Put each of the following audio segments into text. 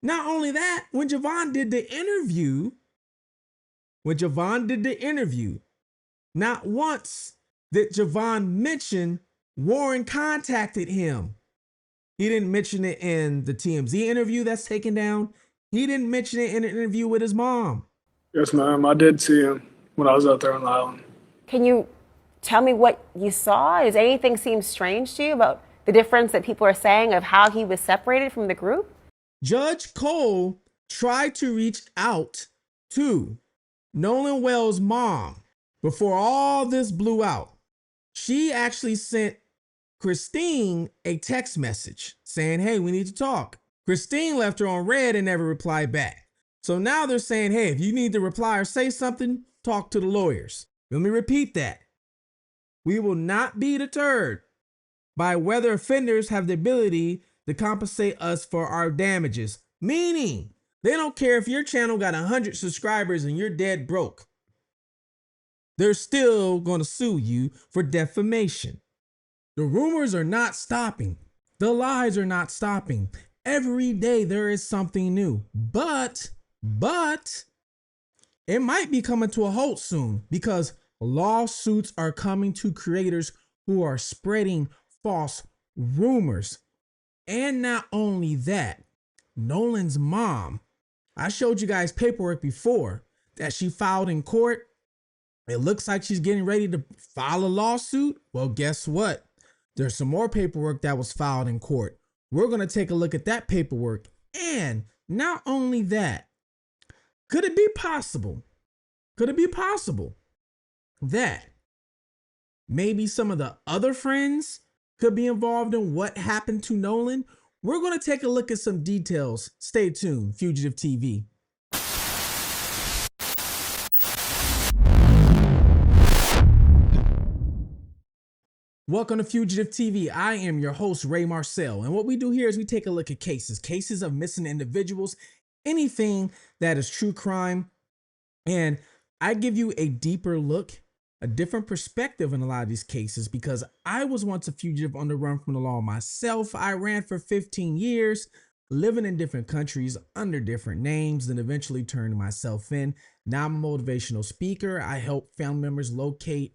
Not only that, when Javon did the interview, not once did Javon mention Warren contacted him. He didn't mention it in the TMZ interview that's taken down. He didn't mention it in an interview with his mom. Yes, ma'am. I did see him when I was out there on the island. Can you tell me what you saw? Does anything seem strange to you about the difference that people are saying of how he was separated from the group? Judge Cole tried to reach out to Nolan Wells' mom before all this blew out. She actually sent Christine a text message saying, hey, we need to talk. Christine left her on red and never replied back. So now they're saying, hey, if you need to reply or say something, talk to the lawyers. Let me repeat that. We will not be deterred by whether offenders have the ability to compensate us for our damages. Meaning, they don't care if your channel got 100 subscribers and you're dead broke. They're still going to sue you for defamation. The rumors are not stopping. The lies are not stopping. Every day there is something new. But it might be coming to a halt soon because lawsuits are coming to creators who are spreading false rumors. And not only that, Nolan's mom, I showed you guys paperwork before that she filed in court. It looks like she's getting ready to file a lawsuit. Well, guess what? There's some more paperwork that was filed in court. We're going to take a look at that paperwork. And not only that, could it be possible that maybe some of the other friends could be involved in what happened to Nolan? We're going to take a look at some details. Stay tuned, Fugitive TV. Welcome to Fugitive TV. I am your host, Ray Marcel. And what we do here is we take a look at cases of missing individuals, anything that is true crime. And I give you a deeper look, a different perspective in a lot of these cases because I was once a fugitive on the run from the law myself. I ran for 15 years, living in different countries under different names, then eventually turned myself in. Now I'm a motivational speaker. I help family members locate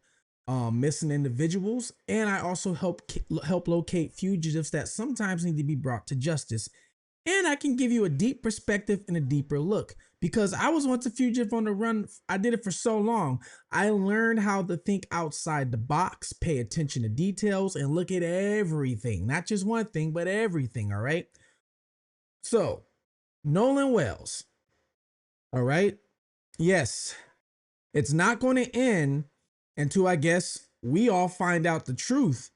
missing individuals, and I also help locate fugitives that sometimes need to be brought to justice. And I can give you a deep perspective and a deeper look because I was once a fugitive on the run. I did it for so long. I learned how to think outside the box, pay attention to details, and look at everything, not just one thing, but everything. All right. So Nolan Wells. All right. Yes, it's not going to end until I guess we all find out the truth.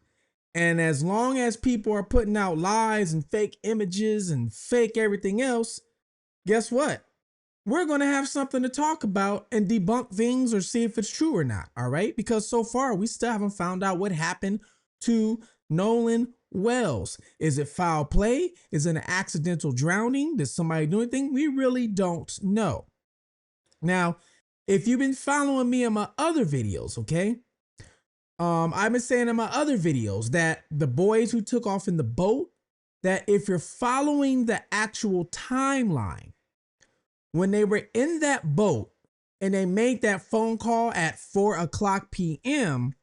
And as long as people are putting out lies and fake images and fake everything else, guess what? We're going to have something to talk about and debunk things or see if it's true or not. All right. Because so far we still haven't found out what happened to Nolan Wells. Is it foul play? Is it an accidental drowning? Did somebody do anything? We really don't know. Now, if you've been following me in my other videos, okay, I've been saying in my other videos that the boys who took off in the boat, that if you're following the actual timeline, when they were in that boat and they made that phone call at 4:00 p.m.,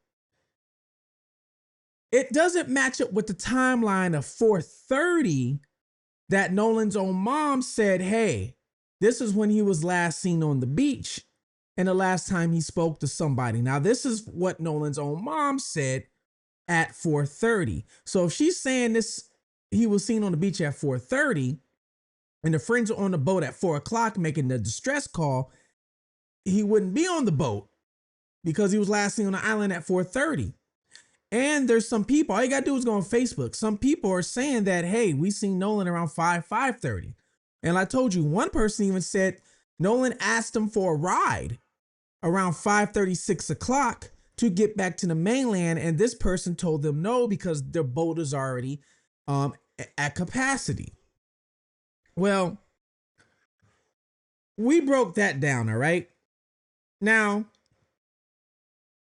it doesn't match up with the timeline of 4:30 that Nolan's own mom said, hey, this is when he was last seen on the beach. And the last time he spoke to somebody. Now, this is what Nolan's own mom said at 4:30. So if she's saying this, he was seen on the beach at 4:30 and the friends are on the boat at 4:00 making the distress call, he wouldn't be on the boat because he was last seen on the island at 4:30. And there's some people, all you gotta do is go on Facebook. Some people are saying that, hey, we seen Nolan around 5:30. And I told you, one person even said Nolan asked him for a ride around 5:30, 6 o'clock to get back to the mainland. And this person told them no, because their boat is already at capacity. Well, we broke that down. All right. Now,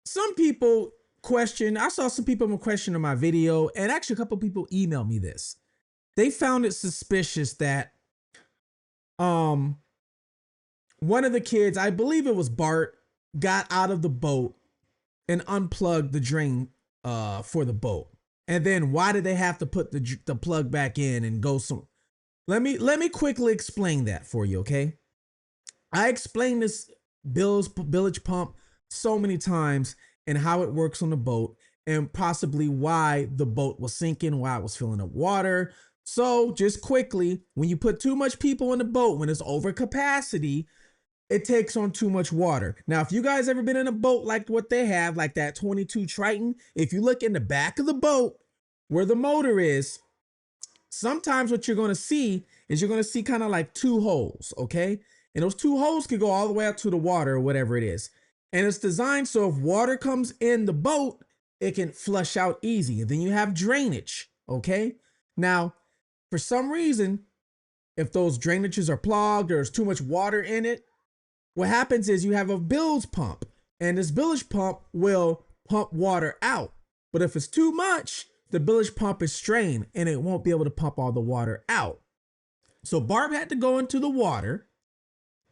some people question, I saw some people question on my video, and actually a couple people emailed me this. They found it suspicious that um, one of the kids, I believe it was Bart, got out of the boat and unplugged the drain for the boat. And then why did they have to put the plug back in and go some? Let me quickly explain that for you, okay? I explained this bilge pump so many times and how it works on the boat and possibly why the boat was sinking, why it was filling up water. So just quickly, when you put too much people in the boat, when it's over capacity, it takes on too much water. Now, if you guys ever been in a boat like what they have, like that 22 Triton, if you look in the back of the boat where the motor is, sometimes what you're going to see is you're going to see kind of like two holes, okay? And those two holes can go all the way out to the water or whatever it is. And it's designed so if water comes in the boat, it can flush out easy. And then you have drainage, okay? Now, for some reason, if those drainages are clogged or there's too much water in it, what happens is you have a bilge pump, and this bilge pump will pump water out. But if it's too much, the bilge pump is strained and it won't be able to pump all the water out. So Barb had to go into the water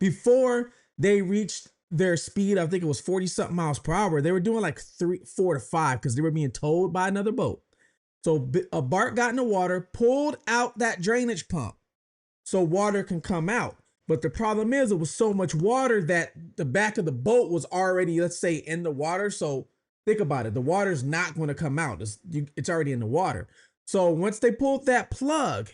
before they reached their speed. I think it was 40 something miles per hour. They were doing like 3, 4 to 5 because they were being towed by another boat. So Bart got in the water, pulled out that drainage pump so water can come out. But the problem is it was so much water that the back of the boat was already, let's say, in the water. So think about it. The water's not going to come out. It's already in the water. So once they pulled that plug,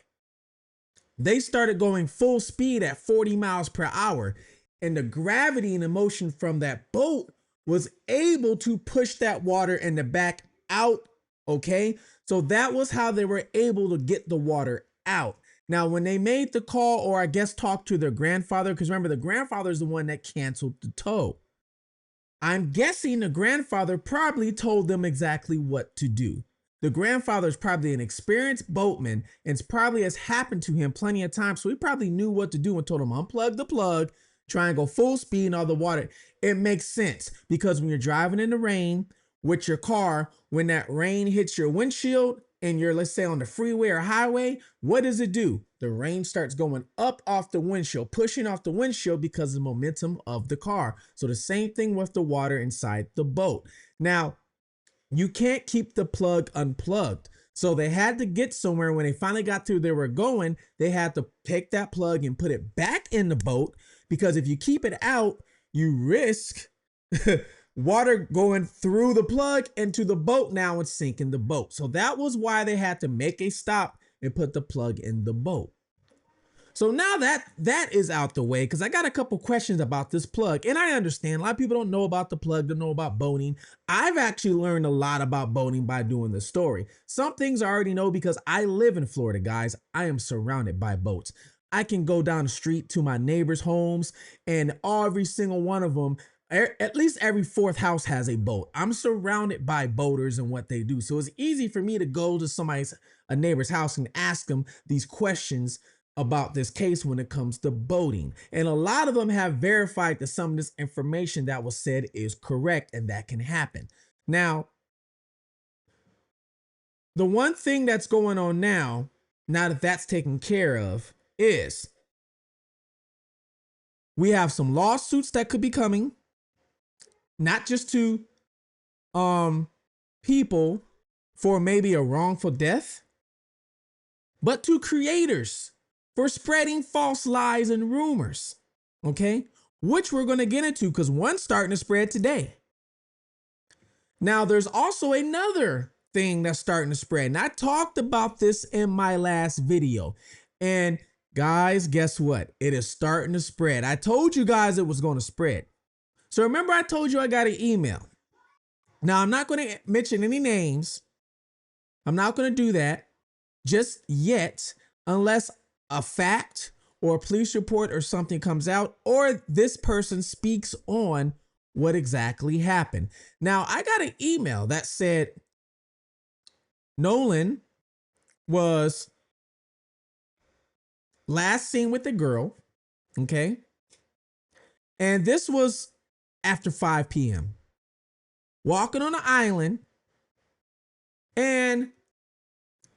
they started going full speed at 40 miles per hour. And the gravity and the motion from that boat was able to push that water in the back out. Okay. So that was how they were able to get the water out. Now, when they made the call, or I guess talked to their grandfather, because remember, the grandfather is the one that canceled the tow. I'm guessing the grandfather probably told them exactly what to do. The grandfather is probably an experienced boatman, and it's probably has happened to him plenty of times. So he probably knew what to do and told him, unplug the plug, try and go full speed and all the water. It makes sense because when you're driving in the rain with your car, when that rain hits your windshield, and you're, let's say, on the freeway or highway, what does it do? The rain starts going up off the windshield, pushing off the windshield because of the momentum of the car. So the same thing with the water inside the boat. Now, you can't keep the plug unplugged. So they had to get somewhere. When they finally got to where they were going, they had to take that plug and put it back in the boat, because if you keep it out, you risk water going through the plug into the boat now and sinking the boat. So that was why they had to make a stop and put the plug in the boat. So now that is out the way, because I got a couple questions about this plug. And I understand a lot of people don't know about the plug, don't know about boating. I've actually learned a lot about boating by doing this story. Some things I already know because I live in Florida, guys. I am surrounded by boats. I can go down the street to my neighbors' homes, and every single one of them, at least every fourth house has a boat. I'm surrounded by boaters and what they do. So it's easy for me to go to a neighbor's house and ask them these questions about this case when it comes to boating. And a lot of them have verified that some of this information that was said is correct, and that can happen. Now, the one thing that's going on now that that's taken care of, is we have some lawsuits that could be coming, not just to people for maybe a wrongful death, but to creators for spreading false lies and rumors, okay? Which we're going to get into because one's starting to spread today. Now, there's also another thing that's starting to spread, and I talked about this in my last video. And guys, guess what? It is starting to spread. I told you guys it was going to spread. So remember I told you I got an email. Now, I'm not going to mention any names. I'm not going to do that just yet, unless a fact or a police report or something comes out, or this person speaks on what exactly happened. Now, I got an email that said Nolan was last seen with the girl, okay? And this was after 5 p.m. walking on an island, and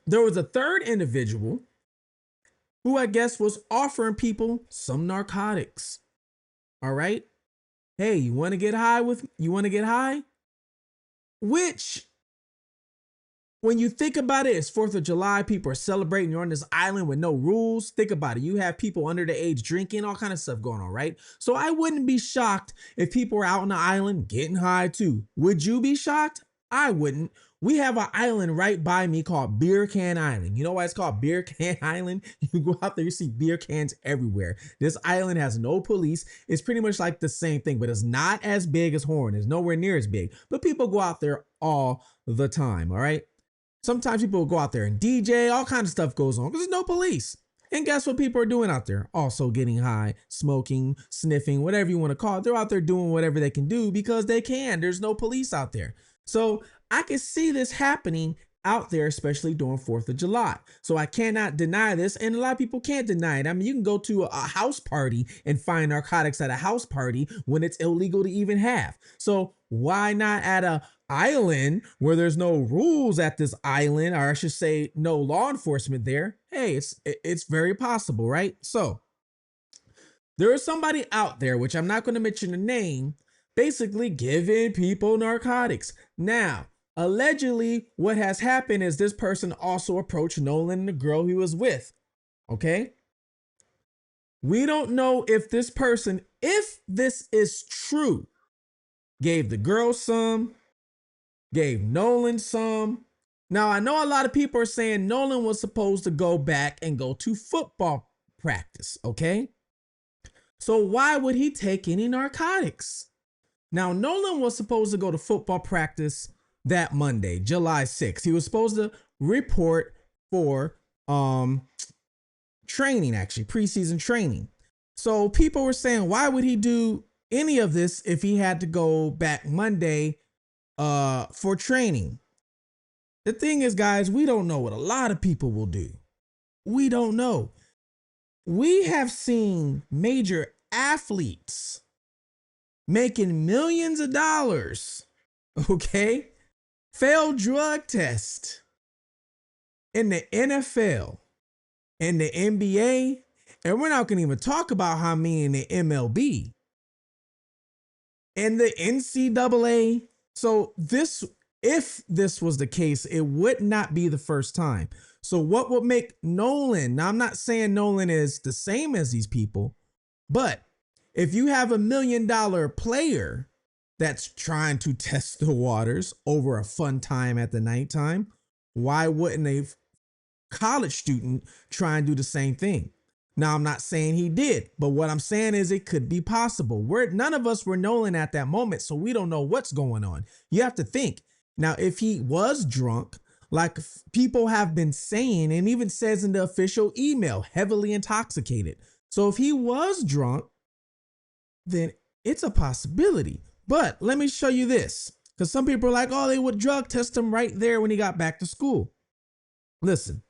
there was a third individual who I guess was offering people some narcotics. All right. Hey, you want to get high you want to get high? Which, when you think about it, it's 4th of July. People are celebrating. You're on this island with no rules. Think about it. You have people under the age drinking, all kind of stuff going on, right? So I wouldn't be shocked if people were out on the island getting high too. Would you be shocked? I wouldn't. We have an island right by me called Beer Can Island. You know why it's called Beer Can Island? You go out there, you see beer cans everywhere. This island has no police. It's pretty much like the same thing, but it's not as big as Horn. It's nowhere near as big. But people go out there all the time, all right? Sometimes people will go out there and DJ, all kinds of stuff goes on because there's no police. And guess what people are doing out there? Also getting high, smoking, sniffing, whatever you want to call it. They're out there doing whatever they can do because they can. There's no police out there. So I can see this happening out there, especially during 4th of July. So I cannot deny this. And a lot of people can't deny it. I mean, you can go to a house party and find narcotics at a house party when it's illegal to even have. So why not at a island where there's no rules at this island, or I should say no law enforcement there? Hey, it's very possible, right? So there is somebody out there, which I'm not going to mention the name, basically giving people narcotics. Now, allegedly, what has happened is this person also approached Nolan and the girl he was with. Okay? We don't know if this person, if this is true, gave the girl some, gave Nolan some. Now, I know a lot of people are saying Nolan was supposed to go back and go to football practice, okay? So why would he take any narcotics? Now, Nolan was supposed to go to football practice that Monday, July 6th. He was supposed to report for training, actually, preseason training. So people were saying, why would he do any of this if he had to go back Monday for training? The thing is, guys, we don't know what a lot of people will do. We don't know. We have seen major athletes making millions of dollars, okay, failed drug test in the NFL, in the NBA, and we're not going to even talk about how many in the MLB and the NCAA. So if this was the case, it would not be the first time. So what would make Nolan, now I'm not saying Nolan is the same as these people, but if you have $1 million player that's trying to test the waters over a fun time at the nighttime, why wouldn't a college student try and do the same thing? Now, I'm not saying he did, but what I'm saying is it could be possible. None of us were Nolan at that moment, so we don't know what's going on. You have to think. Now, if he was drunk, like people have been saying, and even says in the official email, heavily intoxicated. So if he was drunk, then it's a possibility. But let me show you this, because some people are like, oh, they would drug test him right there when he got back to school. Listen,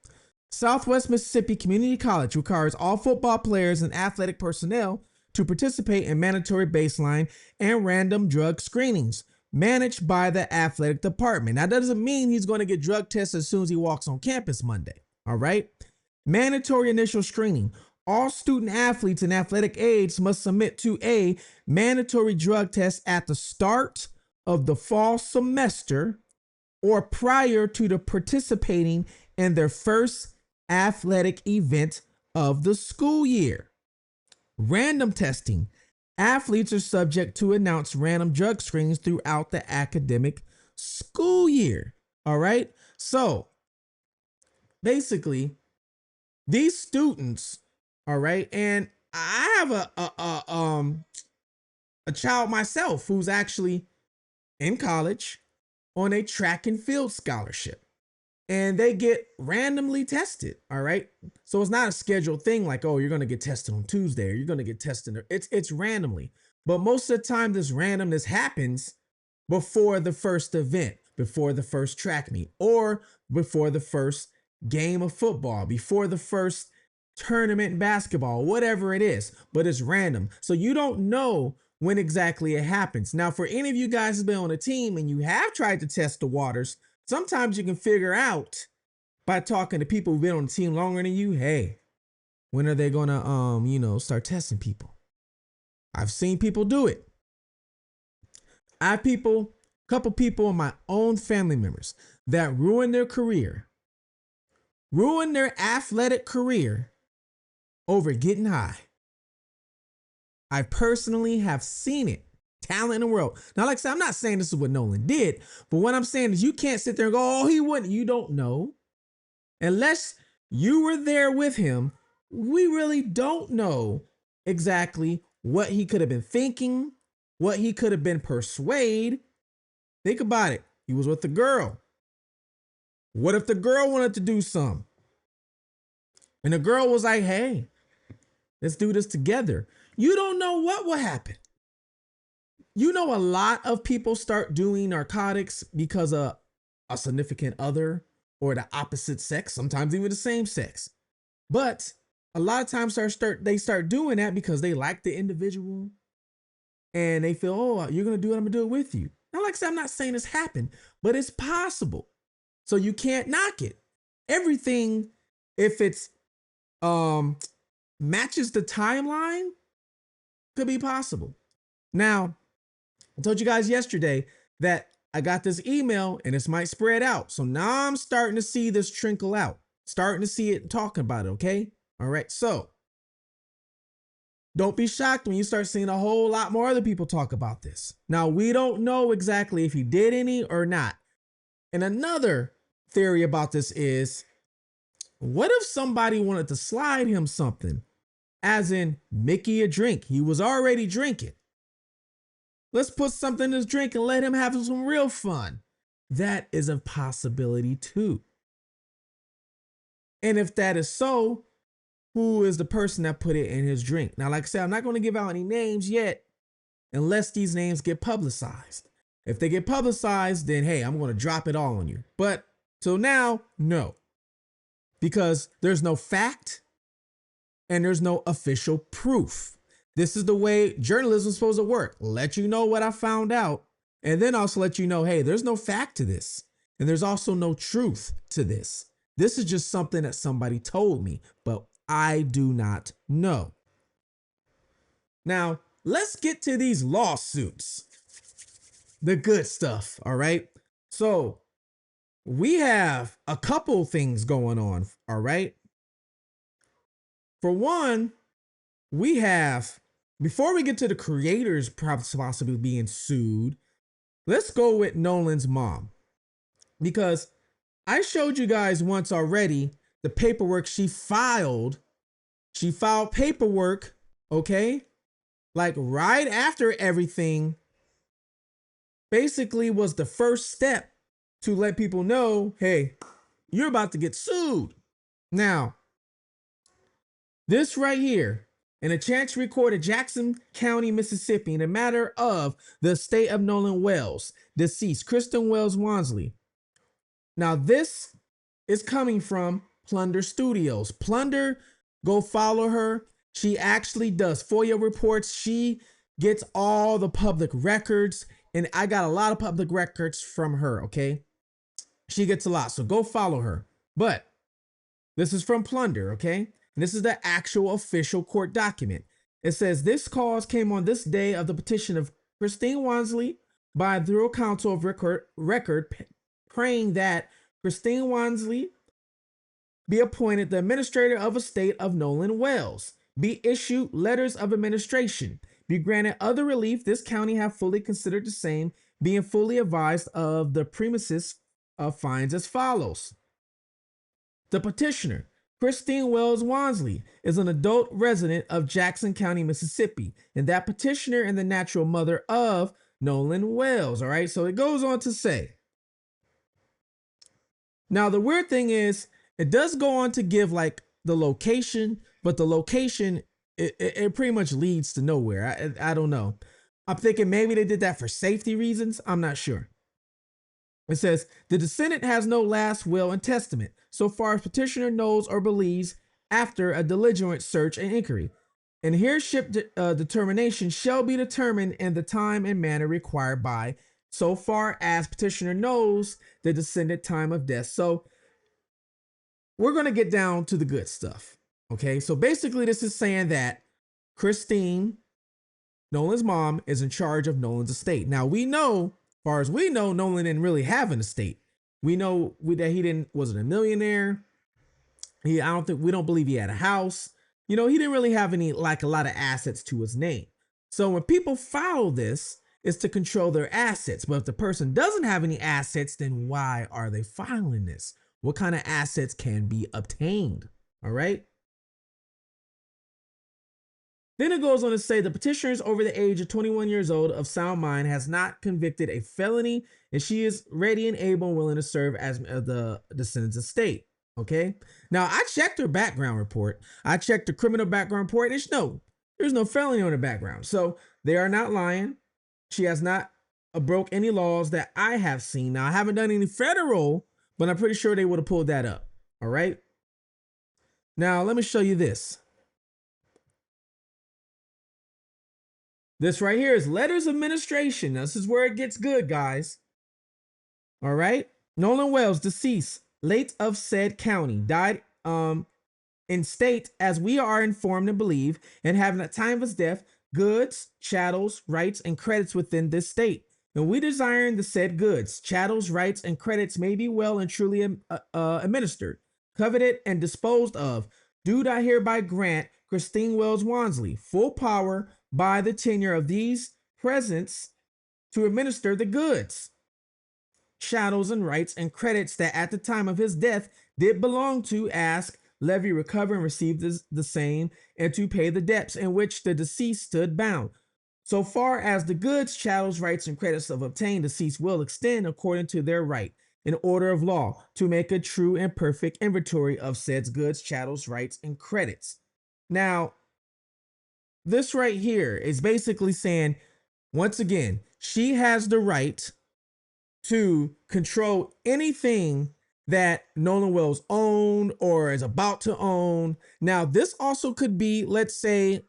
Southwest Mississippi Community College requires all football players and athletic personnel to participate in mandatory baseline and random drug screenings managed by the athletic department. Now, that doesn't mean he's going to get drug tests as soon as he walks on campus Monday. All right. Mandatory initial screening. All student athletes and athletic aides must submit to a mandatory drug test at the start of the fall semester or prior to the participating in their first athletic event of the school year. Random testing. Athletes are subject to announce random drug screenings throughout the academic school year. All right. So basically, these students, all right, and I have a child myself who's actually in college on a track and field scholarship, and they get randomly tested. All right. So it's not a scheduled thing like, oh, you're going to get tested on Tuesday or you're going to get tested. It's randomly. But most of the time, this randomness happens before the first event, before the first track meet, or before the first game of football, before the first tournament in basketball, whatever it is, but it's random. So you don't know when exactly it happens. Now, for any of you guys who've been on a team and you have tried to test the waters, sometimes you can figure out by talking to people who've been on the team longer than you, hey, When are they gonna start testing people? I've seen people do it. I have couple people in my own family members that ruin their athletic career over getting high. I personally have seen it. Talent in the world. Now, like I said, I'm not saying this is what Nolan did, but what I'm saying is you can't sit there and go, oh, he wouldn't. You don't know. Unless you were there with him, we really don't know exactly what he could have been thinking, what he could have been persuaded. Think about it. He was with the girl. What if the girl wanted to do something? And the girl was like, hey, let's do this together. You don't know what will happen. You know, a lot of people start doing narcotics because of a significant other or the opposite sex, sometimes even the same sex. But a lot of times they start doing that because they like the individual and they feel, oh, you're going to do it, I'm going to do it with you. Now, like I said, I'm not saying this happened, but it's possible. So you can't knock it. Everything, if it's matches the timeline, could be possible. Now, I told you guys yesterday that I got this email and this might spread out. So now I'm starting to see this trickle out, starting to see it and talking about it. Okay. All right. So don't be shocked when you start seeing a whole lot more other people talk about this. Now, we don't know exactly if he did any or not. And another theory about this is, what if somebody wanted to slide him something? As in, Mickey a drink. He was already drinking. Let's put something in his drink and let him have some real fun. That is a possibility too. And if that is so, who is the person that put it in his drink? Now, like I said, I'm not going to give out any names yet unless these names get publicized. If they get publicized, then hey, I'm going to drop it all on you. But till now, no. Because there's no fact and there's no official proof. This is the way journalism is supposed to work. Let you know what I found out, and then also let you know, hey, there's no fact to this. And there's also no truth to this. This is just something that somebody told me, but I do not know. Now, let's get to these lawsuits. The good stuff, all right? So, we have a couple things going on, all right? For one, we have, before we get to the creators possibly being sued, let's go with Nolan's mom. Because I showed you guys once already the paperwork she filed. She filed paperwork, okay? Like right after everything basically was the first step to let people know, hey, you're about to get sued. Now, this right here, in a Chancery Court of Jackson County, Mississippi, in a matter of the estate of Nolan Wells, deceased, Kristen Wells Wansley. Now, this is coming from Plunder Studios. Plunder, go follow her. She actually does FOIA reports. She gets all the public records, and I got a lot of public records from her, okay? She gets a lot, so go follow her. But this is from Plunder, okay? And this is the actual official court document. It says, this cause came on this day of the petition of Christine Wansley by the Bureau Counsel of Record, praying that Christine Wansley be appointed the administrator of estate of Nolan Wells, be issued letters of administration, be granted other relief this county have fully considered the same, being fully advised of the premises of fines as follows. The petitioner, Christine Wells Wansley, is an adult resident of Jackson County, Mississippi, and that petitioner and the natural mother of Nolan Wells. All right, so it goes on to say. Now, the weird thing is, it does go on to give like the location, but the location, it pretty much leads to nowhere. I don't know. I'm thinking maybe they did that for safety reasons. I'm not sure. It says, the descendant has no last will and testament, so far as petitioner knows or believes after a diligent search and inquiry. And heirship determination shall be determined in the time and manner required by, so far as petitioner knows the descendant time of death. So we're going to get down to the good stuff, Okay, so basically this is saying that Christine, Nolan's mom, is in charge of Nolan's estate. Now we know, as far as we know, Nolan didn't really have an estate. We know that he wasn't a millionaire. We don't believe he had a house. He didn't really have a lot of assets to his name. So when people file this, it's to control their assets. But if the person doesn't have any assets, then why are they filing this? What kind of assets can be obtained? All right. Then it goes on to say the petitioner is over the age of 21 years old, of sound mind, has not convicted a felony, and she is ready and able and willing to serve as the descendant's estate. Okay. Now I checked her background report. I checked the criminal background report. And there's no felony on her background. So they are not lying. She has not broke any laws that I have seen. Now I haven't done any federal, but I'm pretty sure they would have pulled that up. All right. Now let me show you this. This right here is letters of administration. This is where it gets good, guys. All right. Nolan Wells, deceased, late of said county, died in state as we are informed and believe, and having at time of his death goods, chattels, rights, and credits within this state. And we desiring the said goods, chattels, rights, and credits may be well and truly administered, coveted, and disposed of. Do I hereby grant Christine Wells Wansley full power by the tenure of these presents to administer the goods, chattels, and rights and credits that at the time of his death did belong to, ask, levy, recover, and receive the same, and to pay the debts in which the deceased stood bound. So far as the goods, chattels, rights, and credits of obtained, deceased will extend according to their right, in order of law, to make a true and perfect inventory of said goods, chattels, rights, and credits. Now, this right here is basically saying, once again, she has the right to control anything that Nolan Wells owned or is about to own. Now, this also could be, let's say,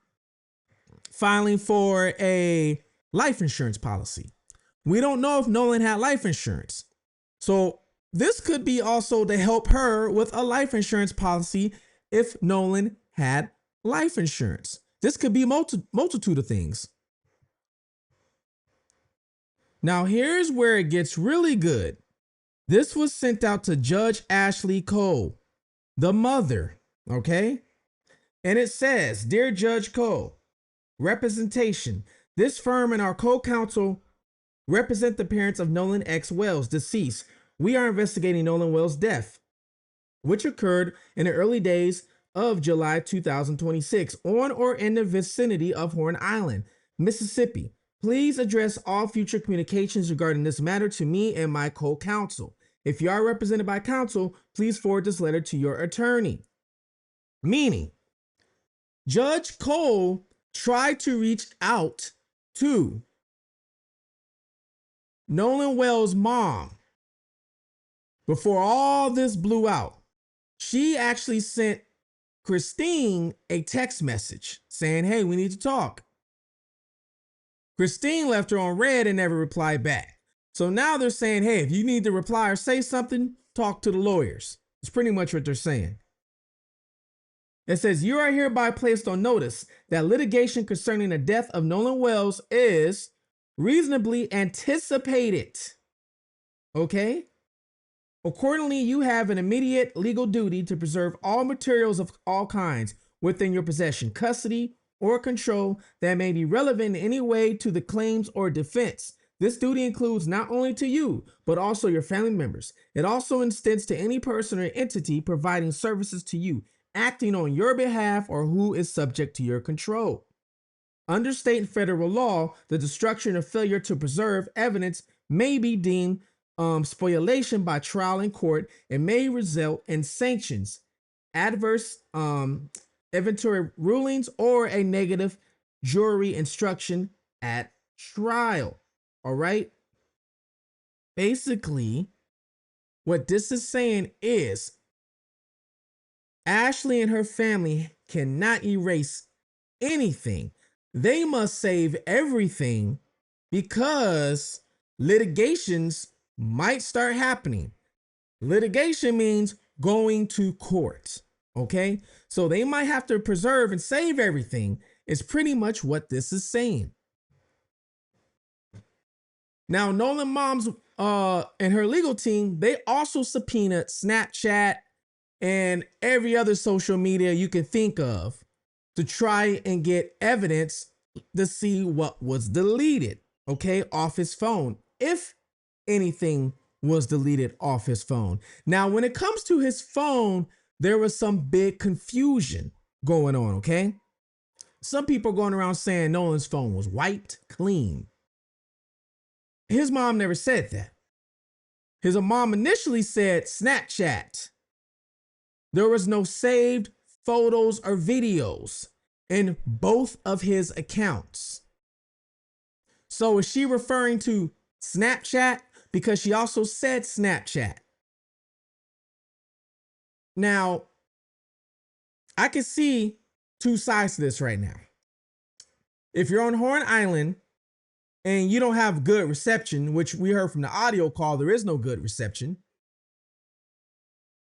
filing for a life insurance policy. We don't know if Nolan had life insurance. So this could be also to help her with a life insurance policy if Nolan had life insurance. This could be a multitude of things. Now, here's where it gets really good. This was sent out to Judge Ashley Cole, the mother, okay? And it says, Dear Judge Cole, representation. This firm and our co-counsel represent the parents of Nolan X. Wells, deceased. We are investigating Nolan Wells' death, which occurred in the early days of July 2026 on or in the vicinity of Horn Island, Mississippi. Please address all future communications regarding this matter to me and my co-counsel. If you are represented by counsel, please forward this letter to your attorney. Meaning, Judge Cole tried to reach out to Nolan Wells' mom before all this blew out. She actually sent Christine a text message saying, hey, we need to talk. Christine left her on red and never replied back. So now they're saying, hey, if you need to reply or say something, talk to the lawyers. It's pretty much what they're saying. It says, you are hereby placed on notice that litigation concerning the death of Nolan Wells is reasonably anticipated. Okay? Accordingly, you have an immediate legal duty to preserve all materials of all kinds within your possession, custody, or control that may be relevant in any way to the claims or defense. This duty includes not only to you, but also your family members. It also extends to any person or entity providing services to you, acting on your behalf, or who is subject to your control. Under state and federal law, the destruction or failure to preserve evidence may be deemed spoliation by trial in court and may result in sanctions, adverse inventory rulings, or a negative jury instruction at trial. All right. Basically, what this is saying is Ashley and her family cannot erase anything. They must save everything because litigations might start happening. Litigation means going to court. Okay, so they might have to preserve and save everything, is pretty much what this is saying. Now, Nolan Mom's and her legal team, they also subpoenaed Snapchat and every other social media you can think of to try and get evidence to see what was deleted, okay, off his phone, if anything was deleted off his phone. Now, when it comes to his phone, there was some big confusion going on, okay? Some people going around saying Nolan's phone was wiped clean. His mom never said that. His mom initially said Snapchat. There was no saved photos or videos in both of his accounts. So is she referring to Snapchat? Because she also said Snapchat. Now, I can see two sides to this right now. If you're on Horn Island and you don't have good reception, which we heard from the audio call, there is no good reception.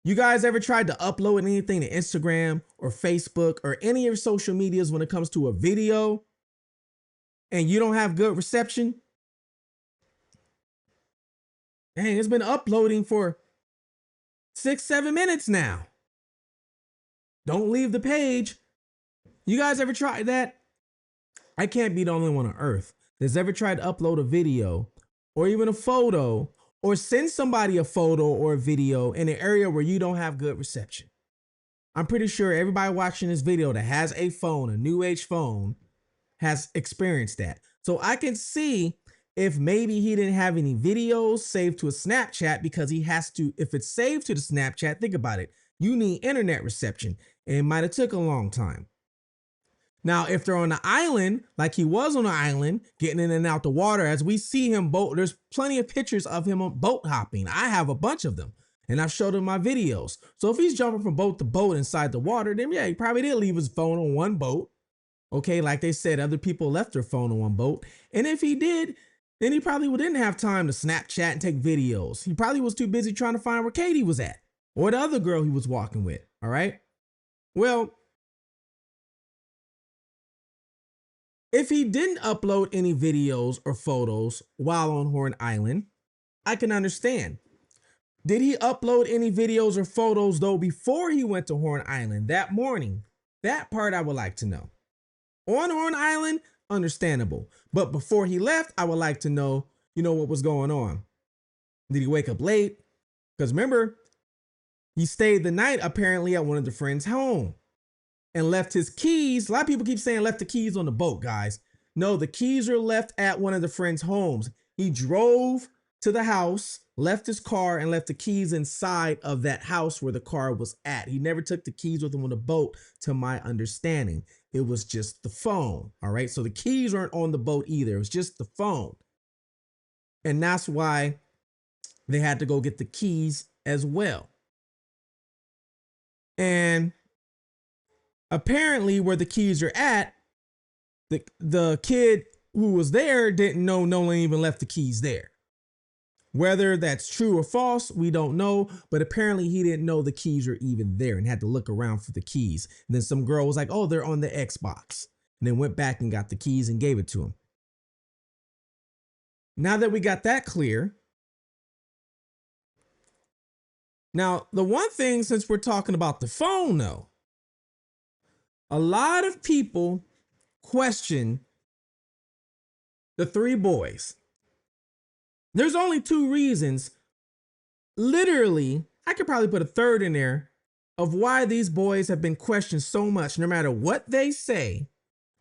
You guys ever tried to upload anything to Instagram or Facebook or any of your social medias when it comes to a video and you don't have good reception? Dang, it's been uploading for 6-7 minutes now. Don't leave the page. You guys ever tried that? I can't be the only one on earth that's ever tried to upload a video or even a photo or send somebody a photo or a video in an area where you don't have good reception. I'm pretty sure everybody watching this video that has a phone, a new age phone, has experienced that. So I can see if maybe he didn't have any videos saved to a Snapchat because he has to, if it's saved to the Snapchat, think about it. You need internet reception and it might have took a long time. Now, if they're on the island, like he was on the island, getting in and out the water, as we see him boat, there's plenty of pictures of him on boat hopping. I have a bunch of them and I've showed him my videos. So if he's jumping from boat to boat inside the water, then yeah, he probably did leave his phone on one boat. Okay, like they said, other people left their phone on one boat. And if he did, then he probably didn't have time to Snapchat and take videos. He probably was too busy trying to find where Katie was at or the other girl he was walking with. All right. Well, if he didn't upload any videos or photos while on Horn Island, I can understand. Did he upload any videos or photos though before he went to Horn Island that morning? That part I would like to know. On Horn Island, understandable. But before he left, I would like to know, what was going on. Did he wake up late? Because remember, he stayed the night apparently at one of the friends' home and left his keys. A lot of people keep saying left the keys on the boat, guys. No, the keys are left at one of the friends' homes. He drove to the house, left his car, and left the keys inside of that house where the car was at. He never took the keys with him on the boat, to my understanding. It was just the phone, all right? So the keys weren't on the boat either. It was just the phone. And that's why they had to go get the keys as well. And apparently where the keys are at, the kid who was there didn't know Nolan even left the keys there. Whether that's true or false, we don't know, but apparently he didn't know the keys were even there and had to look around for the keys. And then some girl was like, oh, they're on the Xbox. And then went back and got the keys and gave it to him. Now that we got that clear, now the one thing, since we're talking about the phone though, a lot of people question the three boys. There's only two reasons. Literally, I could probably put a third in there of why these boys have been questioned so much, no matter what they say,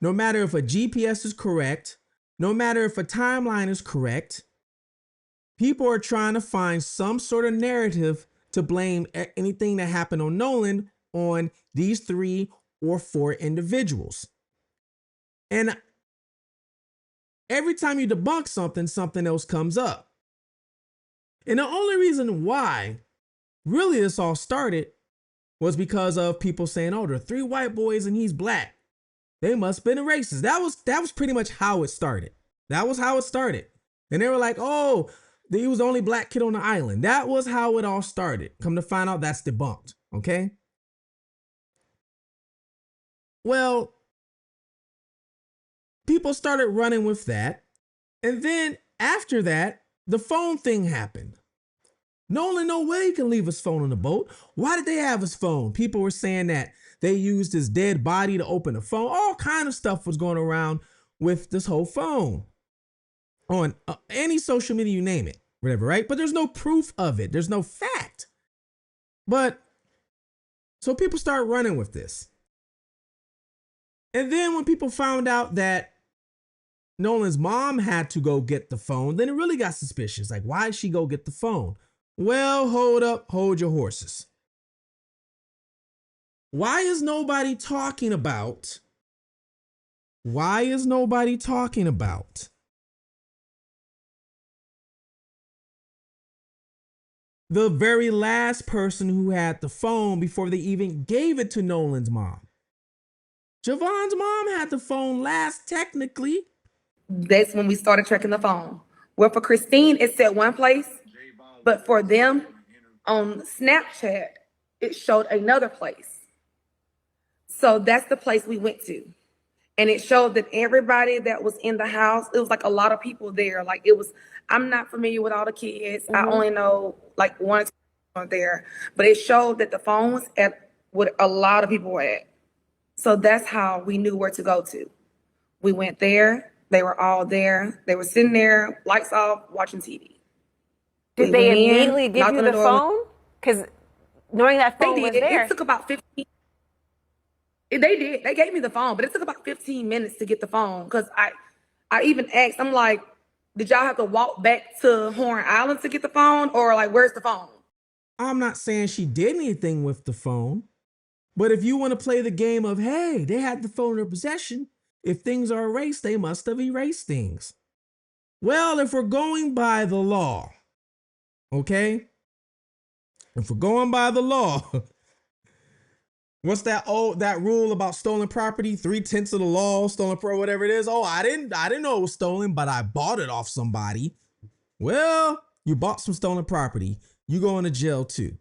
no matter if a GPS is correct, no matter if a timeline is correct. People are trying to find some sort of narrative to blame anything that happened on Nolan on these 3 or 4 individuals. And every time you debunk something, something else comes up. And the only reason why really this all started was because of people saying, oh, there are 3 white boys and he's black. They must have been racist. That was pretty much how it started. That was how it started. And they were like, oh, he was the only black kid on the island. That was how it all started. Come to find out, that's debunked. Okay. Well, people started running with that. And then after that, the phone thing happened. Nolan, no way he can leave his phone on the boat. Why did they have his phone? People were saying that they used his dead body to open the phone. All kind of stuff was going around with this whole phone on any social media, you name it, whatever, right? But there's no proof of it. There's no fact. But so people start running with this. And then when people found out that Nolan's mom had to go get the phone, then it really got suspicious. Like, why did she go get the phone? Well, hold up, hold your horses. Why is nobody talking about the very last person who had the phone before they even gave it to Nolan's mom? Javon's mom had the phone last, technically. That's when we started tracking the phone. Well, for Christine, it said one place, but for them on Snapchat, it showed another place. So that's the place we went to. And it showed that everybody that was in the house, it was like a lot of people there. Like it was, I'm not familiar with all the kids. I only know like one or two people there. But it showed that the phone was at what a lot of people were at. So that's how we knew where to go to. We went there. They were all there. They were sitting there, lights off, watching TV. Did they immediately give you the phone? Because knowing that phone was there. It took about 15. They did. They gave me the phone, but it took about 15 minutes to get the phone. Because I even asked, I'm like, did y'all have to walk back to Horn Island to get the phone? Or like, where's the phone? I'm not saying she did anything with the phone. But if you want to play the game of, hey, they had the phone in their possession, if things are erased, they must have erased things. Well, if we're going by the law, okay? If we're going by the law, what's that rule about stolen property? 3/10 of the law, stolen property, whatever it is. Oh, I didn't know it was stolen, but I bought it off somebody. Well, you bought some stolen property. You going to jail too.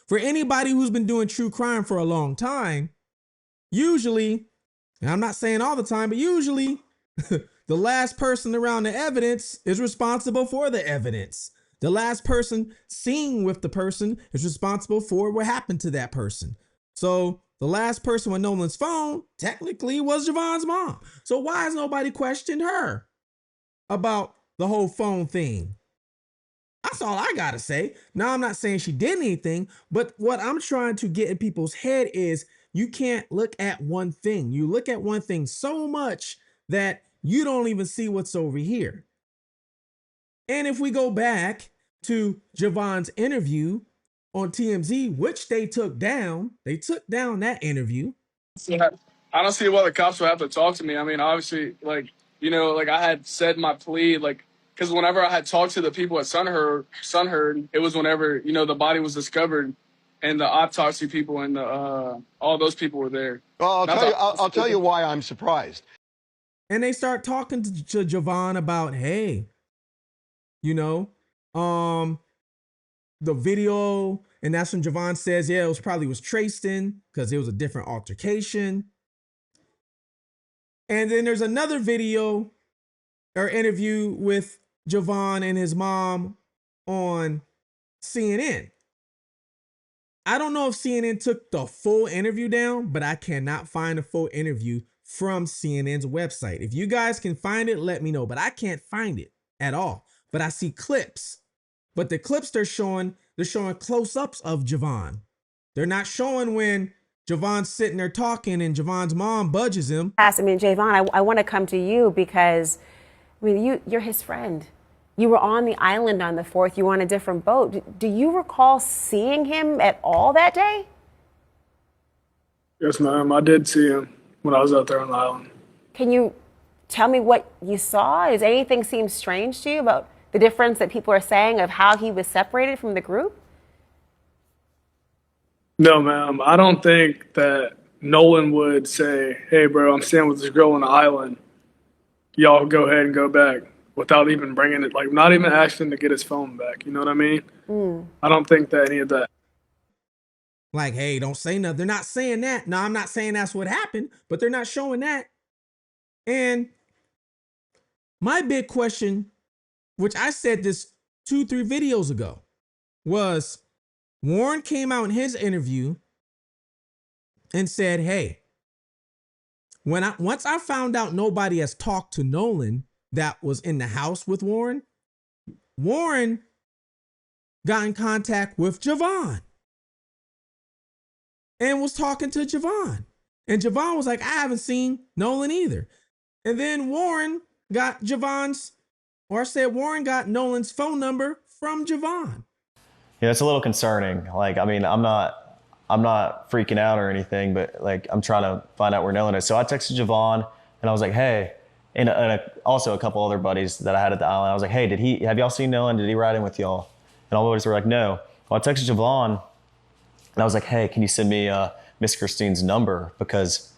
For anybody who's been doing true crime for a long time, usually, and I'm not saying all the time, but usually the last person around the evidence is responsible for the evidence. The last person seen with the person is responsible for what happened to that person. So the last person with Nolan's phone technically was Javon's mom. So why has nobody questioned her about the whole phone thing? That's all I gotta say. Now, I'm not saying she did anything, but what I'm trying to get in people's head is you can't look at one thing. You look at one thing so much that you don't even see what's over here. And if we go back to Javon's interview on TMZ, which they took down that interview. Yeah, I don't see why the cops would have to talk to me. I mean, obviously, like, you know, like I had said my plea, like, because whenever I had talked to the people at Sunheard, it was whenever, you know, the body was discovered and the autopsy people and all those people were there. Well, I'll tell you why I'm surprised. And they start talking to Javon about, hey, you know, the video, and that's when Javon says, yeah, it probably was traced in because it was a different altercation. And then there's another video or interview with Javon and his mom on CNN. I don't know if CNN took the full interview down, but I cannot find a full interview from CNN's website. If you guys can find it, let me know, but I can't find it at all. But I see clips. But the clips they're showing close-ups of Javon. They're not showing when Javon's sitting there talking and Javon's mom budges him. I mean, Javon, I want to come to you because, I mean, you're his friend. You were on the island on the 4th. You were on a different boat. Do you recall seeing him at all that day? Yes, ma'am. I did see him when I was out there on the island. Can you tell me what you saw? Does anything seem strange to you about the difference that people are saying of how he was separated from the group? No, ma'am. I don't think that Nolan would say, hey, bro, I'm staying with this girl on the island. Y'all go ahead and go back without even bringing it, like not even asking to get his phone back. You know what I mean? I don't think that any of that. Like, hey, don't say nothing. They're not saying that. No, I'm not saying that's what happened, but they're not showing that. And my big question, which I said this 2-3 videos ago, was Warren came out in his interview and said, hey, once I found out nobody has talked to Nolan that was in the house with Warren, Warren got in contact with Javon and was talking to Javon. And Javon was like, I haven't seen Nolan either. And then Warren got Warren got Nolan's phone number from Javon. Yeah, it's a little concerning. Like, I mean, I'm not freaking out or anything, but like, I'm trying to find out where Nolan is. So I texted Javon and I was like, hey, and also a couple other buddies that I had at the island. I was like, hey, have y'all seen Nolan? Did he ride in with y'all? And all the buddies were like, no. Well, I texted Javon and I was like, hey, can you send me Miss Christine's number? Because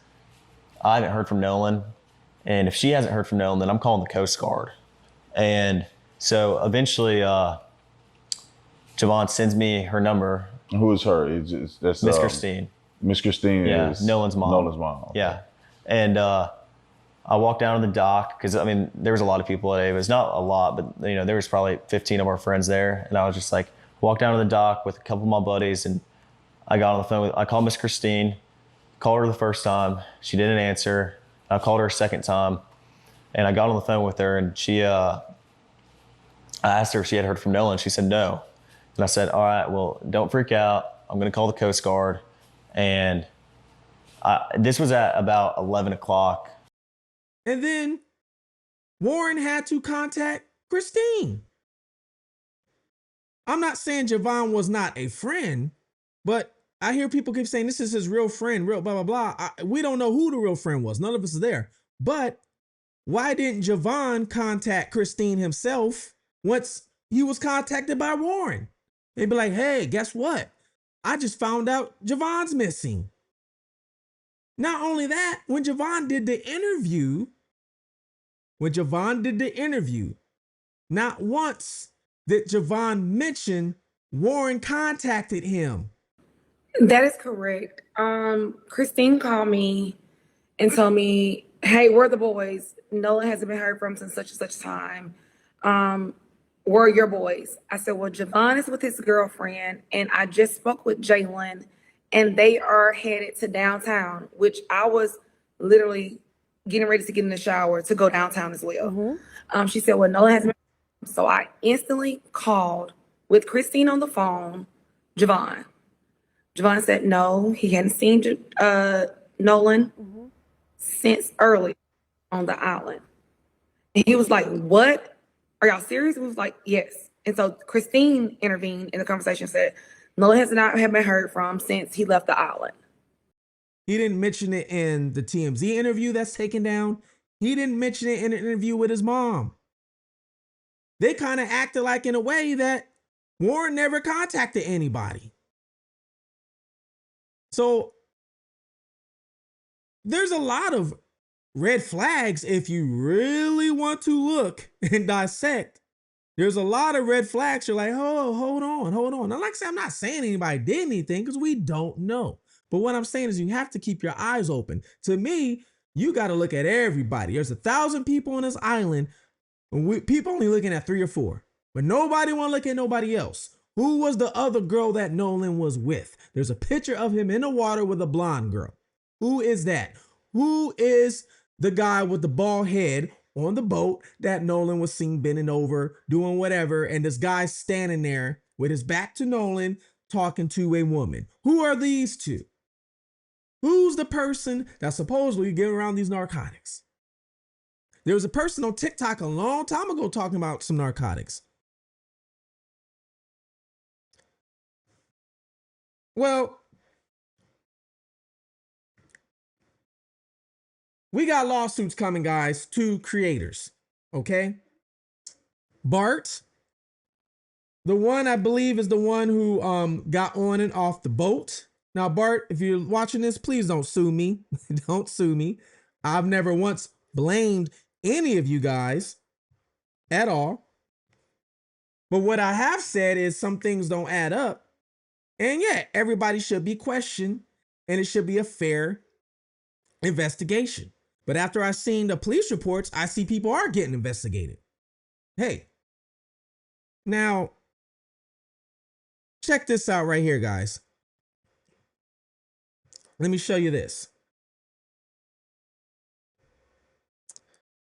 I haven't heard from Nolan. And if she hasn't heard from Nolan, then I'm calling the Coast Guard. And so eventually Javon sends me her number. Who is her? That's Miss Christine. Miss Christine is Nolan's mom. Nolan's mom. Okay. Yeah. And I walked down to the dock because, I mean, there was a lot of people at Ava's. Not a lot, but, you know, there was probably 15 of our friends there. And I was just like, walked down to the dock with a couple of my buddies, and I got on the phone. I called Miss Christine, called her the first time. She didn't answer. I called her a second time, and I got on the phone with her, and I asked her if she had heard from Nolan. She said no. And I said, all right, well, don't freak out. I'm going to call the Coast Guard. And this was at about 11 o'clock. And then Warren had to contact Christine. I'm not saying Javon was not a friend, but I hear people keep saying this is his real friend, real blah, blah, blah. We don't know who the real friend was. None of us are there. But why didn't Javon contact Christine himself once he was contacted by Warren? They'd be like, hey, guess what? I just found out Javon's missing. Not only that, when Javon did the interview, not once did Javon mention Warren contacted him. That is correct. Christine called me and told me, hey, where are the boys? Nolan hasn't been heard from since such and such time. Where are your boys? I said, well, Javon is with his girlfriend, and I just spoke with Jalen, and they are headed to downtown, which I was literally getting ready to get in the shower to go downtown as well. Mm-hmm. She said, well, Nolan hasn't been. So I instantly called with Christine on the phone, Javon. Javon said no, he hadn't seen Nolan since early on the island. And he was like, what? Are y'all serious? We was like, yes. And so Christine intervened in the conversation, said, Nolan has not been heard from since he left the island. He didn't mention it in the TMZ interview that's taken down. He didn't mention it in an interview with his mom. They kind of acted like in a way that Warren never contacted anybody. So there's a lot of red flags if you really want to look and dissect. There's a lot of red flags. You're like, oh, hold on. Now, like I said, I'm not saying anybody did anything because we don't know. But what I'm saying is you have to keep your eyes open. To me, you got to look at everybody. There's 1,000 people on this island. And people only looking at 3 or 4. But nobody want to look at nobody else. Who was the other girl that Nolan was with? There's a picture of him in the water with a blonde girl. Who is that? Who is the guy with the bald head on the boat that Nolan was seen bending over, doing whatever, and this guy's standing there with his back to Nolan talking to a woman? Who are these two? Who's the person that's supposedly getting around these narcotics? There was a person on TikTok a long time ago talking about some narcotics. Well, we got lawsuits coming, guys, to creators, okay? Bart, the one I believe is the one who got on and off the boat. Now, Bart, if you're watching this, please don't sue me. Don't sue me. I've never once blamed any of you guys at all. But what I have said is some things don't add up. And yeah, everybody should be questioned and it should be a fair investigation. But after I seen the police reports, I see people are getting investigated. Hey, now check this out right here, guys. Let me show you this.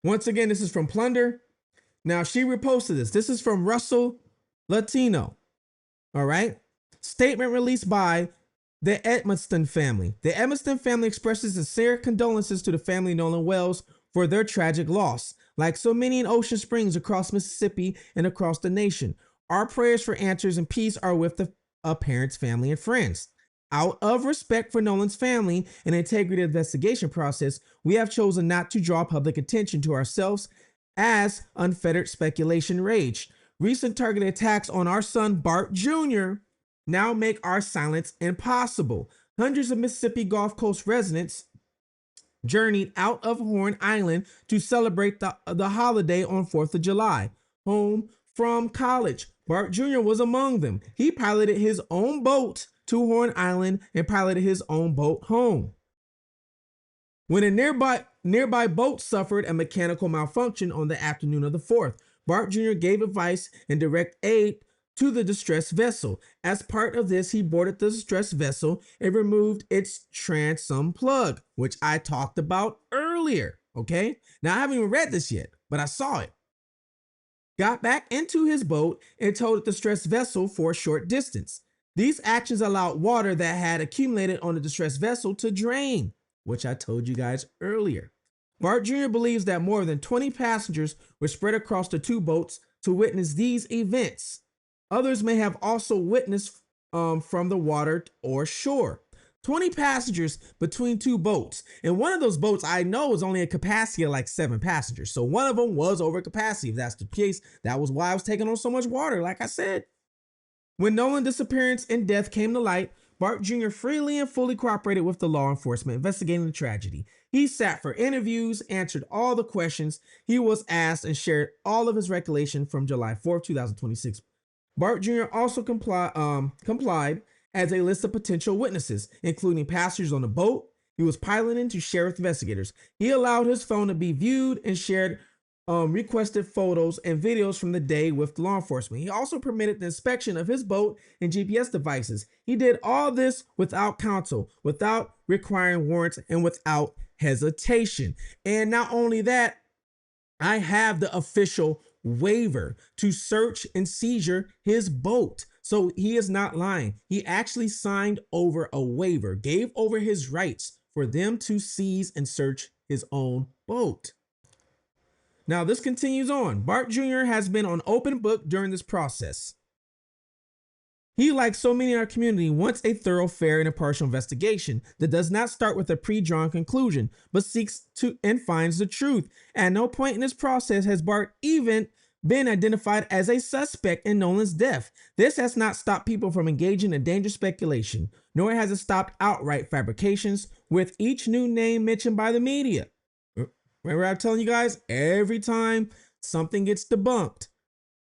Once again, this is from Plunder. Now, she reposted this. This is from Russell Latino. All right. Statement released by the Edmiston family. The Edmiston family expresses sincere condolences to the family Nolan Wells for their tragic loss. Like so many in Ocean Springs across Mississippi and across the nation, our prayers for answers and peace are with the parents, family, and friends. Out of respect for Nolan's family and integrity of the investigation process, we have chosen not to draw public attention to ourselves as unfettered speculation raged. Recent targeted attacks on our son Bart Jr. now make our silence impossible. Hundreds of Mississippi Gulf Coast residents journeyed out of Horn Island to celebrate the holiday on 4th of July, home from college. Bart Jr. was among them. He piloted his own boat to Horn Island and piloted his own boat home. When a nearby boat suffered a mechanical malfunction on the afternoon of the 4th, Bart Jr. gave advice and direct aid to the distressed vessel. As part of this, he boarded the distressed vessel and removed its transom plug, which I talked about earlier. Okay, now I haven't even read this yet, but I saw it. Got back into his boat and towed the distressed vessel for a short distance. These actions allowed water that had accumulated on the distressed vessel to drain, which I told you guys earlier. Bart Jr. believes that more than 20 passengers were spread across the two boats to witness these events. Others may have also witnessed from the water or shore. 20 passengers between two boats. And one of those boats I know is only a capacity of like 7 passengers. So one of them was over capacity. If that's the case, that was why I was taking on so much water, like I said. When Nolan's disappearance and death came to light, Bart Jr. freely and fully cooperated with the law enforcement investigating the tragedy. He sat for interviews, answered all the questions he was asked, and shared all of his recollection from July 4th, 2026. Bart Jr. also complied as a list of potential witnesses, including passengers on the boat he was piloting, to share with investigators. He allowed his phone to be viewed and shared requested photos and videos from the day with law enforcement. He also permitted the inspection of his boat and GPS devices. He did all this without counsel, without requiring warrants, and without hesitation. And not only that, I have the official waiver to search and seizure his boat. So he is not lying. He actually signed over a waiver, gave over his rights for them to seize and search his own boat. Now, this continues on. Bart Jr. has been on open book during this process. He, like so many in our community, wants a thorough, fair, and impartial investigation that does not start with a pre-drawn conclusion, but seeks to and finds the truth. At no point in this process has Bart even been identified as a suspect in Nolan's death. This has not stopped people from engaging in dangerous speculation, nor has it stopped outright fabrications with each new name mentioned by the media. Remember I'm telling you guys, every time something gets debunked,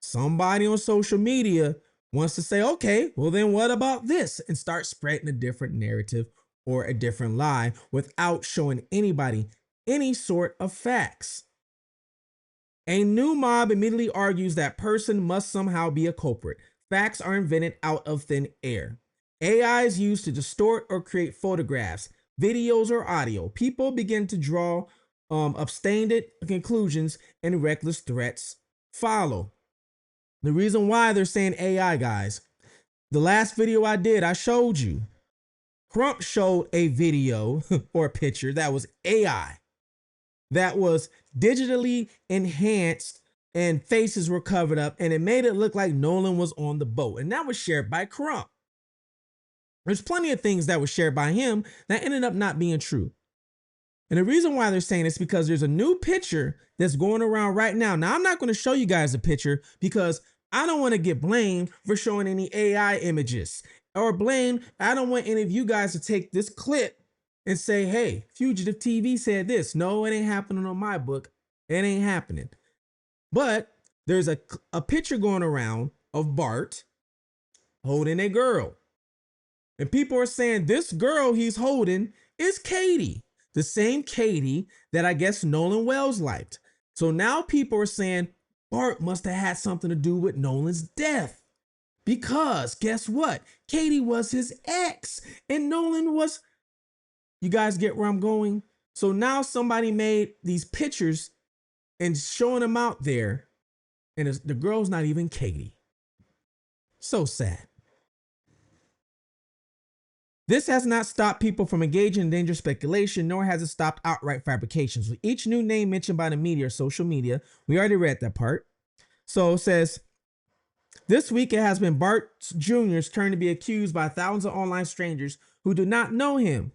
somebody on social media wants to say, okay, well then what about this? And start spreading a different narrative or a different lie without showing anybody any sort of facts. A new mob immediately argues that person must somehow be a culprit. Facts are invented out of thin air. AI is used to distort or create photographs, videos, or audio. People begin to draw abstained conclusions and reckless threats follow. The reason why they're saying AI, guys, the last video I did, I showed you. Crump showed a video or a picture that was AI, that was digitally enhanced and faces were covered up, and it made it look like Nolan was on the boat. And that was shared by Crump. There's plenty of things that were shared by him that ended up not being true. And the reason why they're saying it's because there's a new picture that's going around right now. Now, I'm not going to show you guys the picture because I don't want to get blamed for showing any AI images or blamed. I don't want any of you guys to take this clip and say, hey, Fugitive TV said this. No, it ain't happening on my book. It ain't happening. But there's a picture going around of Bart holding a girl. And people are saying this girl he's holding is Katie, the same Katie that I guess Nolan Wells liked. So now people are saying Bart must have had something to do with Nolan's death. Because guess what? Katie was his ex and Nolan was. You guys get where I'm going? So now somebody made these pictures and showing them out there, and the girl's not even Katie. So sad. This has not stopped people from engaging in dangerous speculation, nor has it stopped outright fabrications. With each new name mentioned by the media or social media, we already read that part. So it says, this week it has been Bart Jr.'s turn to be accused by thousands of online strangers who do not know him,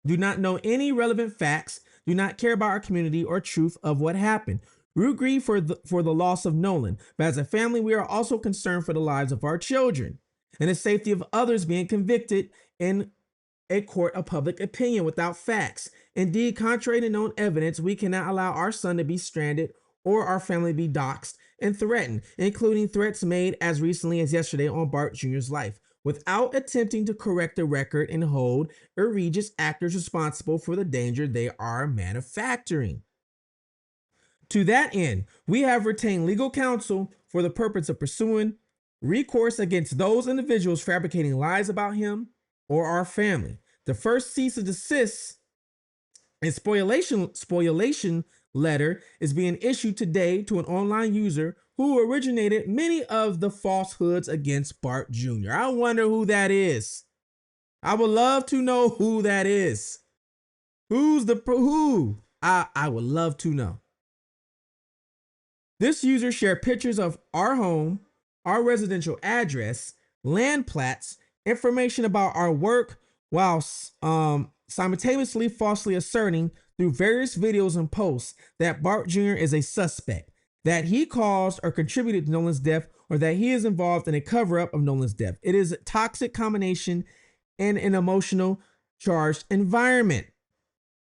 do not know any relevant facts, do not care about our community or truth of what happened. We grieve for the loss of Nolan, but as a family, we are also concerned for the lives of our children and the safety of others being convicted in a court of public opinion without facts. Indeed, contrary to known evidence, we cannot allow our son to be stranded or our family to be doxxed and threatened, including threats made as recently as yesterday on Bart Jr.'s life, without attempting to correct the record and hold egregious actors responsible for the danger they are manufacturing. To that end, we have retained legal counsel for the purpose of pursuing recourse against those individuals fabricating lies about him or our family. The first cease and desist and spoliation letter is being issued today to an online user who originated many of the falsehoods against Bart Jr. I wonder who that is. I would love to know who that is. Who? I would love to know. This user shared pictures of our home, our residential address, land plats, information about our work, while simultaneously falsely asserting through various videos and posts that Bart Jr. is a suspect, that he caused or contributed to Nolan's death, or that he is involved in a cover-up of Nolan's death. It is a toxic combination in an emotional charged environment.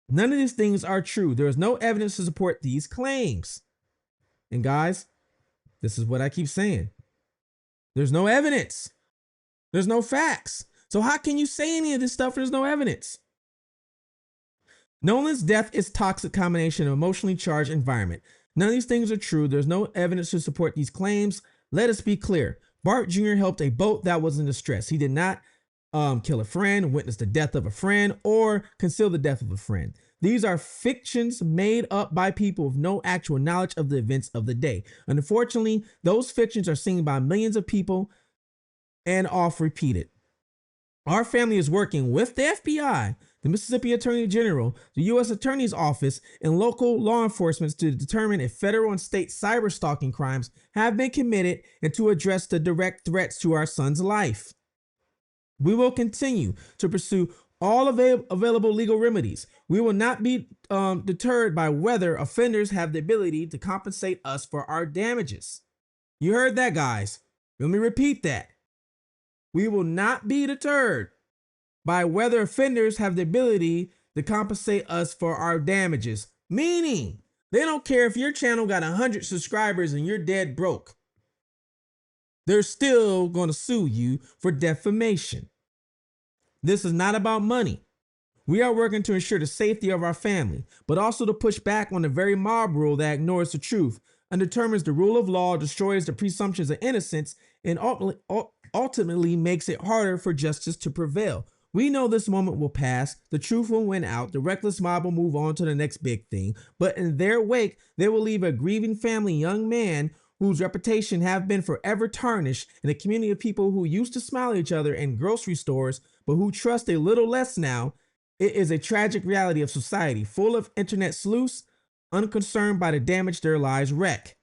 None of these things are true. There is no evidence to support these claims. And guys, this is what I keep saying. There's no evidence. There's no facts. So how can you say any of this stuff if there's no evidence? Nolan's death is toxic combination of emotionally charged environment. None of these things are true. There's no evidence to support these claims. Let us be clear. Bart Jr. helped a boat that was in distress. He did not kill a friend, witness the death of a friend, or conceal the death of a friend. These are fictions made up by people with no actual knowledge of the events of the day. Unfortunately, those fictions are seen by millions of people and oft repeated. Our family is working with the FBI, the Mississippi Attorney General, the U.S. Attorney's Office, and local law enforcement to determine if federal and state cyber stalking crimes have been committed and to address the direct threats to our son's life. We will continue to pursue all available legal remedies. We will not be deterred by whether offenders have the ability to compensate us for our damages. You heard that, guys. Let me repeat that. We will not be deterred by whether offenders have the ability to compensate us for our damages. Meaning, they don't care if your channel got 100 subscribers and you're dead broke. They're still going to sue you for defamation. This is not about money. We are working to ensure the safety of our family, but also to push back on the very mob rule that ignores the truth, undetermines the rule of law, destroys the presumptions of innocence, and ultimately makes it harder for justice to prevail. We know this moment will pass, the truth will win out, the reckless mob will move on to the next big thing, but in their wake, they will leave a grieving family young man whose reputation have been forever tarnished, and a community of people who used to smile at each other in grocery stores, but who trust a little less now. It is a tragic reality of society, full of internet sleuths, unconcerned by the damage their lives wreak.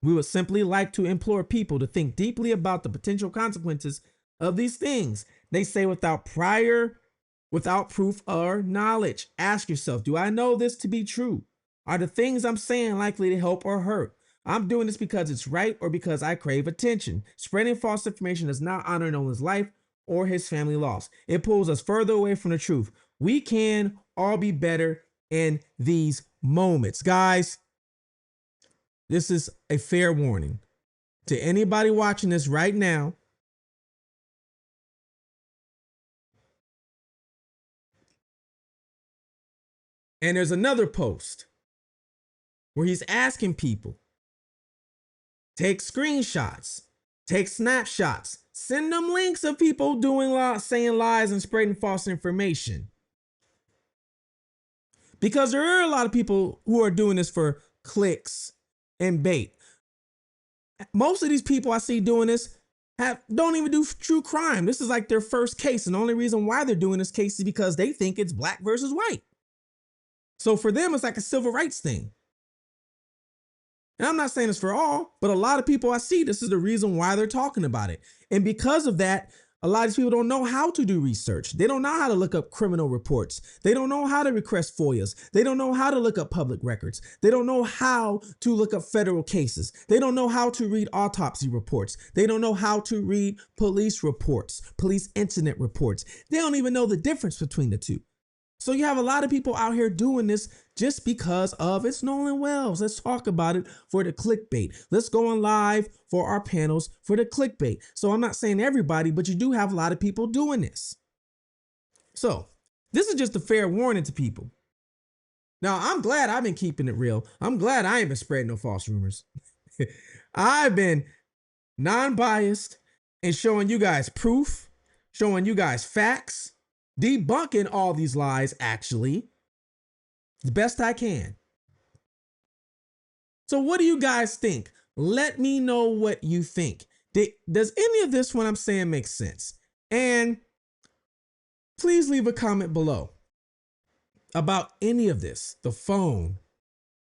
We would simply like to implore people to think deeply about the potential consequences of these things. They say without proof or knowledge. Ask yourself, do I know this to be true? Are the things I'm saying likely to help or hurt? I'm doing this because it's right or because I crave attention. Spreading false information does not honor Nolan's life or his family loss. It pulls us further away from the truth. We can all be better in these moments. Guys, this is a fair warning to anybody watching this right now. And there's another post where he's asking people, take screenshots, take snapshots, send them links of people doing saying lies and spreading false information. Because there are a lot of people who are doing this for clicks and bait. Most of these people I see doing this don't even do true crime. This is like their first case. And the only reason why they're doing this case is because they think it's black versus white. So for them, it's like a civil rights thing. And I'm not saying this for all, but a lot of people I see, this is the reason why they're talking about it. And because of that, a lot of these people don't know how to do research. They don't know how to look up criminal reports. They don't know how to request FOIAs. They don't know how to look up public records. They don't know how to look up federal cases. They don't know how to read autopsy reports. They don't know how to read police reports, police incident reports. They don't even know the difference between the two. So you have a lot of people out here doing this just because of it's Nolan Wells. Let's talk about it for the clickbait. Let's go on live for our panels for the clickbait. So I'm not saying everybody, but you do have a lot of people doing this. So this is just a fair warning to people. Now, I'm glad I've been keeping it real. I'm glad I ain't been spreading no false rumors. I've been non-biased and showing you guys proof, showing you guys facts, debunking all these lies, actually, the best I can. So what do you guys think? Let me know what you think. Does any of this, what I'm saying, make sense? And please leave a comment below about any of this. The phone,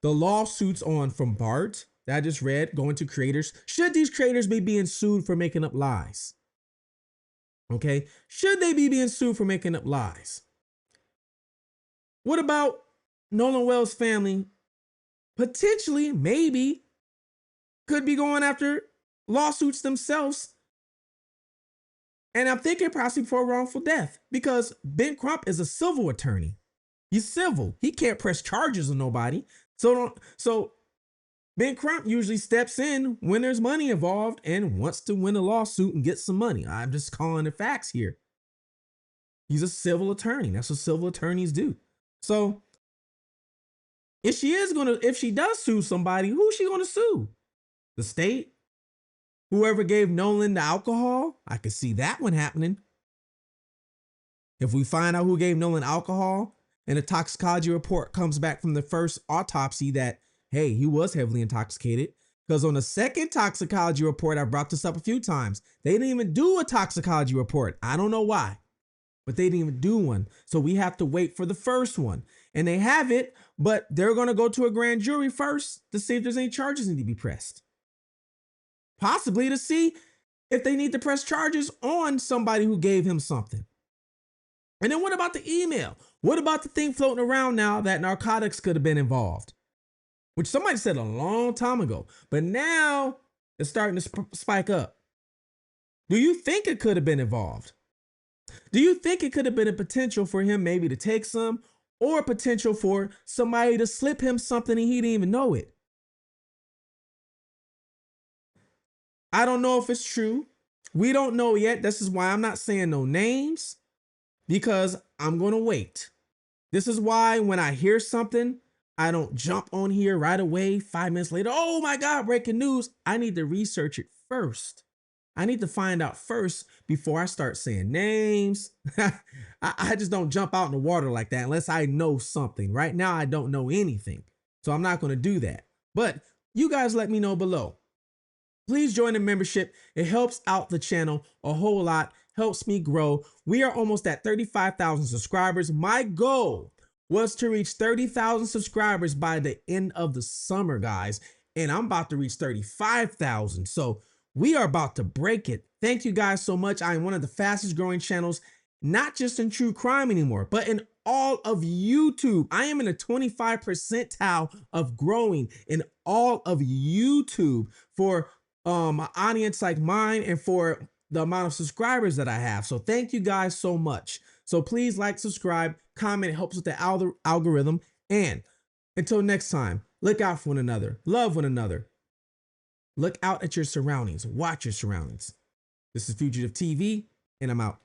the lawsuits on from Bart that I just read, going to creators. Should these creators be being sued for making up lies? Okay, should they be being sued for making up lies? What about Nolan Wells' family potentially, maybe, could be going after lawsuits themselves? And I'm thinking possibly for wrongful death, because Ben Crump is a civil attorney. He's civil. He can't press charges on nobody. So Ben Crump usually steps in when there's money involved and wants to win a lawsuit and get some money. I'm just calling the facts here. He's a civil attorney. That's what civil attorneys do. So if she does sue somebody, who's she gonna sue? The state? Whoever gave Nolan the alcohol? I could see that one happening. If we find out who gave Nolan alcohol and a toxicology report comes back from the first autopsy that, hey, he was heavily intoxicated. Because on the second toxicology report, I brought this up a few times, they didn't even do a toxicology report. I don't know why, but they didn't even do one. So we have to wait for the first one. And they have it, but they're going to go to a grand jury first to see if there's any charges need to be pressed. Possibly to see if they need to press charges on somebody who gave him something. And then what about the email? What about the thing floating around now that narcotics could have been involved? Which somebody said a long time ago, but now it's starting to spike up. Do you think it could have been involved? Do you think it could have been a potential for him maybe to take some, or a potential for somebody to slip him something and he didn't even know it? I don't know if it's true. We don't know yet. This is why I'm not saying no names, because I'm going to wait. This is why when I hear something, I don't jump on here right away. 5 minutes later, oh my God, breaking news. I need to research it first. I need to find out first before I start saying names. I just don't jump out in the water like that unless I know something. Right now, I don't know anything. So I'm not going to do that. But you guys let me know below. Please join the membership. It helps out the channel a whole lot, helps me grow. We are almost at 35,000 subscribers. My goal was to reach 30,000 subscribers by the end of the summer, guys. And I'm about to reach 35,000. So we are about to break it. Thank you guys so much. I am one of the fastest growing channels, not just in true crime anymore, but in all of YouTube. I am in the 25 percentile of growing in all of YouTube for an audience like mine and for the amount of subscribers that I have. So thank you guys so much. So please like, subscribe, comment. It helps with the algorithm. And until next time, look out for one another. Love one another. Look out at your surroundings. Watch your surroundings. This is Fugitive TV, and I'm out.